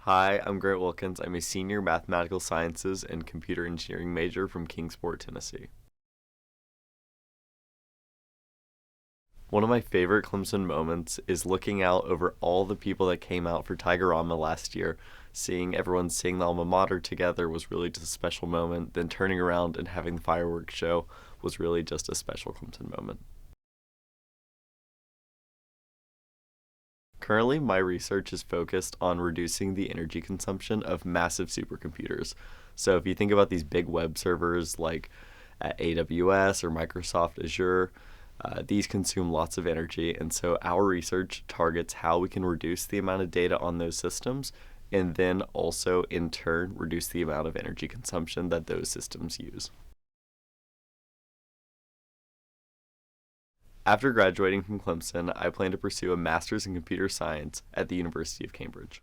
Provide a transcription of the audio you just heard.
Hi, I'm Grant Wilkins. I'm a senior mathematical sciences and computer engineering major from Kingsport, Tennessee. One of my favorite Clemson moments is looking out over all the people that came out for Tigerama last year. Seeing everyone sing the alma mater together was really just a special moment. Then turning around and having the fireworks show was really just a special Clemson moment. Currently, my research is focused on reducing the energy consumption of massive supercomputers. So, if you think about these big web servers like at AWS or Microsoft Azure, these consume lots of energy. And so, our research targets how we can reduce the amount of data on those systems and then also, in turn, reduce the amount of energy consumption that those systems use. After graduating from Clemson, I plan to pursue a master's in computer science at the University of Cambridge.